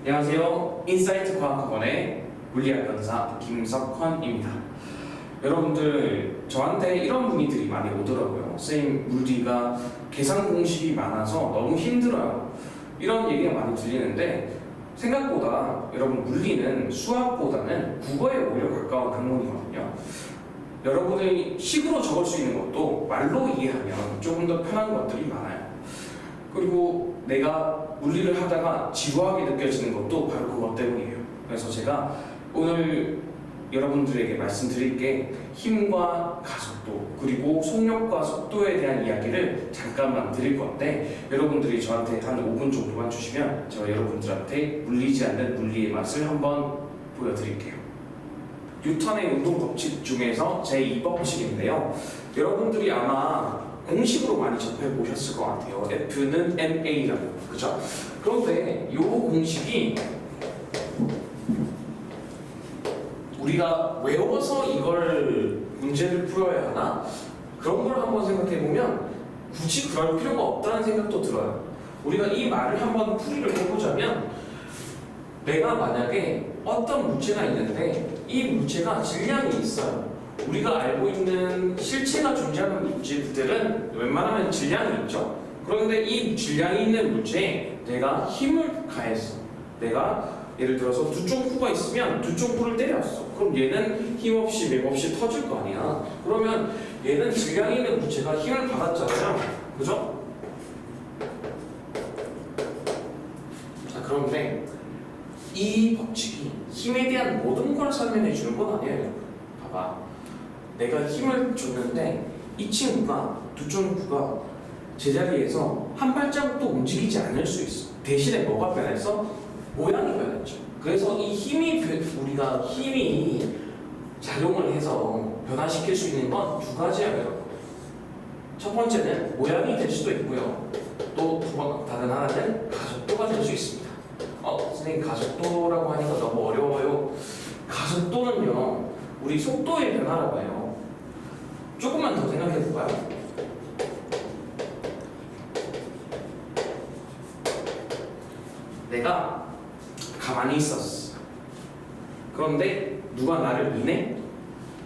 안녕하세요. 인사이트 과학학원의 물리학 강사 김석헌입니다. 여러분들 저한테 이런 문의들이 많이 오더라고요. 선생님, 물리가 계산 공식이 많아서 너무 힘들어요. 이런 얘기가 많이 들리는데 생각보다 여러분 물리는 수학보다는 국어에 오히려 가까운 학문이거든요. 여러분이 식으로 적을 수 있는 것도 말로 이해하면 조금 더 편한 것들이 많아요. 그리고 내가 물리를 하다가 지루하게 느껴지는 것도 바로 그것 때문이에요. 그래서 제가 오늘 여러분들에게 말씀드릴 게 힘과 가속도 그리고 속력과 속도에 대한 이야기를 잠깐만 드릴 건데 여러분들이 저한테 한 5분 정도만 주시면 제가 여러분들한테 물리지 않는 물리의 맛을 한번 보여드릴게요. 뉴턴의 운동 법칙 중에서 제2법칙인데요. 여러분들이 아마 공식으로 많이 접해보셨을 것 같아요. F는 ma라고, 그죠? 그런데 이 공식이 우리가 외워서 이걸 문제를 풀어야 하나? 그런 걸 한번 생각해보면 굳이 그럴 필요가 없다는 생각도 들어요. 우리가 이 말을 한번 풀이를 해보자면 내가 만약에 어떤 물체가 있는데 이 물체가 질량이 있어요. 우리가 알고 있는 실체가 존재하는 물질들은 웬만하면 질량이 있죠. 그런데 이 질량이 있는 물체에 내가 힘을 가했어. 내가 예를 들어서 두 쫑쿠가 있으면 두 쫑쿠를 때렸어. 그럼 얘는 힘없이 맥없이 터질 거 아니야. 그러면 얘는 질량이 있는 물체가 힘을 받았잖아요. 그죠? 자, 그런데 이 법칙이 힘에 대한 모든 걸 설명해 주는 건 아니에요. 봐봐. 내가 힘을 줬는데 이 친구가 두 쫑쿠가 제자리에서 한 발자국도 움직이지 않을 수 있어. 대신에 뭐가 변했어? 모양이 변했죠. 그래서 이 힘이 우리가 힘이 작용을 해서 변화시킬 수 있는 건 두 가지예요, 여러분. 첫 번째는 모양이 될 수도 있고요. 또 다른 하나는 가속도가 될 수 있습니다. 선생님 가속도라고 하니까 너무 어려워요. 가속도는요, 우리 속도의 변화라고 해요. 조금만 더 생각해 볼까요? 내가 가만히 있었어. 그런데 누가 나를 미네?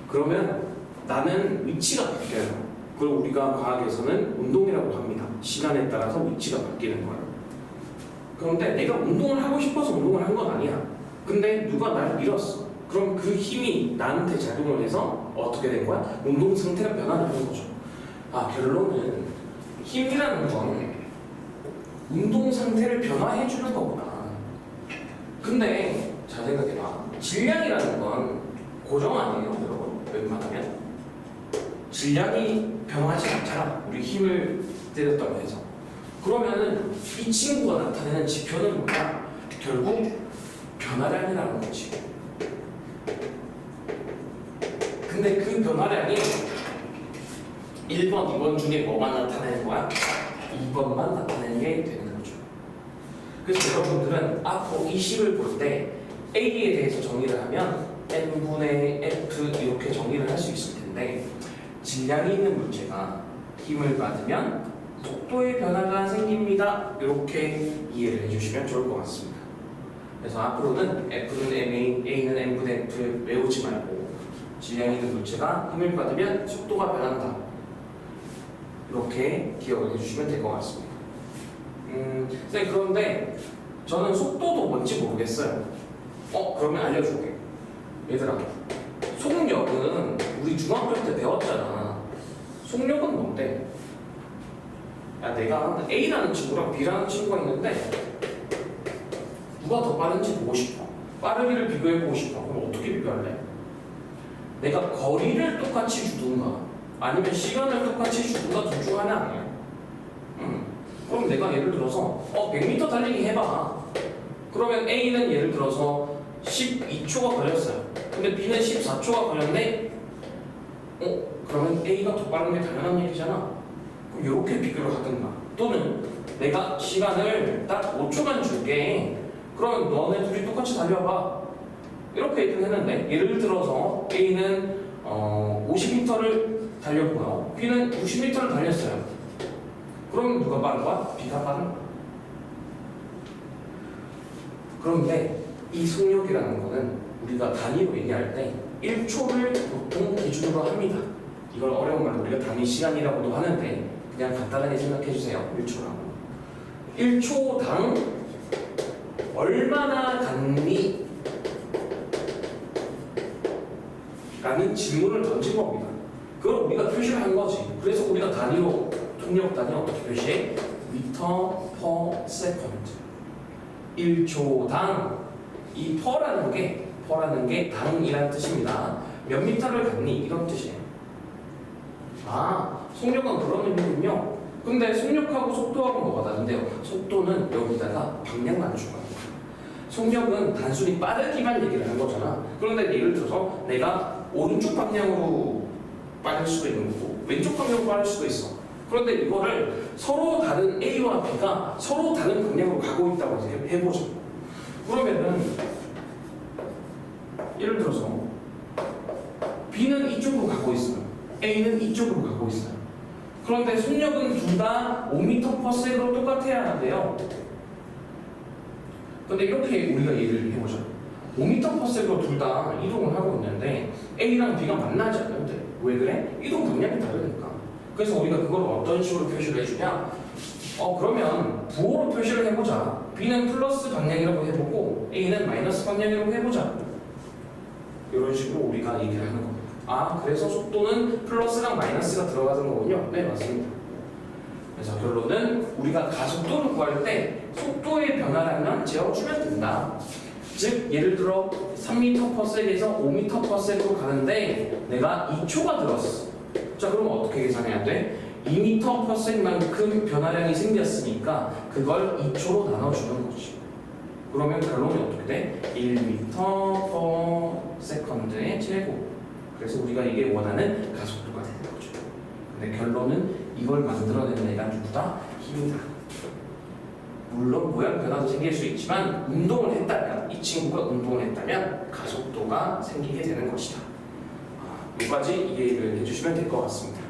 그러면 나는 위치가 바뀌어요. 그걸 우리가 과학에서는 운동이라고 합니다. 시간에 따라서 위치가 바뀌는 거예요. 그런데 내가 운동을 하고 싶어서 운동을 한 건 아니야. 근데 누가 나를 밀었어. 그럼 그 힘이 나한테 작용을 해서 어떻게 된 거야? 운동 상태가 변화를 하는 거죠. 결론은 힘이라는 건 운동 상태를 변화해 주는 거구나. 근데 잘 생각해봐. 질량이라는 건 고정 아니에요, 여러분? 웬만하면 질량이 변화하지 않잖아. 우리 힘을 때렸다고 해서. 그러면은 이 친구가 나타내는 지표는 뭐야? 결국 변화량이라는 거지. 근데 그 변화량이 1번, 2번 중에 뭐만 나타내는 거야? 2번만 나타내는 게 되는 거죠. 그래서 여러분들은 이 식을 볼 때 A에 대해서 정의를 하면 N분의 F 이렇게 정의를 할 수 있을 텐데 질량이 있는 물체가 힘을 받으면 속도의 변화가 생깁니다. 이렇게 이해를 해주시면 좋을 것 같습니다. 그래서 앞으로는 F는 MA, A는 N분의 F 외우지 말고 질량이 있는 물체가 힘을 받으면 속도가 변한다. 이렇게 기억을 해주시면 될 것 같습니다. 선생님, 그런데 저는 속도도 뭔지 모르겠어요. 그러면 알려줄게. 얘들아, 속력은 우리 중학교 때 배웠잖아. 속력은 뭔데? 내가 A라는 친구랑 B라는 친구가 있는데 누가 더 빠른지 보고 싶어. 빠르기를 비교해보고 싶어. 그럼 어떻게 비교할래? 내가 거리를 똑같이 주든가 아니면 시간을 똑같이 주든가 둘 중 하나 아니야. 그럼 내가 예를 들어서 100m 달리기 해봐. 그러면 A는 예를 들어서 12초가 걸렸어요. 근데 B는 14초가 걸렸네? 그러면 A가 더 빠른 게 당연한 얘기잖아. 그럼 이렇게 비교를 하든가. 또는 내가 시간을 딱 5초만 줄게. 그러면 너네 둘이 똑같이 달려봐. 이렇게 얘기를 했는데 예를 들어서 A는 50m를 달렸고요. B는 90m를 달렸어요. 그럼 누가 빠른 거야? B가 빠른 거야. 그런데 이 속력이라는 거는 우리가 단위로 얘기할 때 1초를 보통 기준으로 합니다. 이걸 어려운 말로 우리가 단위 시간이라고도 하는데 그냥 간단하게 생각해 주세요. 1초라고. 1초당 얼마나 갔니? 라는 질문을 던진 겁니다. 그걸 우리가 표시를 한 거지. 그래서 우리가 단위로 통역 단위 어떻게 표시해? 미터 퍼 세컨드. 1초당 이 퍼라는 게 당이라는 뜻입니다. 몇 미터를 갔니? 이런 뜻이에요. 아, 속력은 그런 의미군요. 근데 속력하고 속도하고 뭐가 다른데요? 속도는 여기다가 방향만 준 겁니다. 속력은 단순히 빠르기만 얘기를 한 거잖아. 그런데 예를 들어서 내가 오른쪽 방향으로 빠를 수도 있는 거고 왼쪽 방향으로 빠를 수도 있어. 그런데 이거를 서로 다른 A와 B가 서로 다른 방향으로 가고 있다고 해보자. 그러면은 예를 들어서 B는 이쪽으로 가고 있어요. A는 이쪽으로 가고 있어요. 그런데 속력은 둘 다 5m/s로 똑같아야 하는데요. 근데 이렇게 우리가 얘기를 해보자. 5m/s로 둘 다 이동을 하고 있는데 A랑 B가 만나지 않는데 왜 그래? 이동 방향이 다르니까. 그래서 우리가 그걸 어떤 식으로 표시를 해주냐? 그러면 부호로 표시를 해보자. B는 플러스 방향이라고 해보고 A는 마이너스 방향이라고 해보자. 이런 식으로 우리가 얘기를 하는 겁니다. 아, 그래서 속도는 플러스랑 마이너스가 들어가는 거군요. 네, 맞습니다. 그래서 결론은 우리가 가속도를 구할 때 속도의 변화량만 재어주면 된다. 즉 예를 들어 3m/s에서 5m/s로 가는데 내가 2초가 들었어. 자, 그럼 어떻게 계산해야 돼? 2m/s만큼 변화량이 생겼으니까 그걸 2초로 나눠주는 거지. 그러면 결론이 어떻게 돼? 1m/s의 제곱. 그래서 우리가 이게 원하는 가속도가 되는 거죠. 근데 결론은 이걸 만들어내는 애가 누구다? 힘이다. 물론 모양 변화도 생길 수 있지만 운동을 했다면, 이 친구가 운동을 했다면 가속도가 생기게 되는 것이다. 여기까지 이해를 해주시면 될 것 같습니다.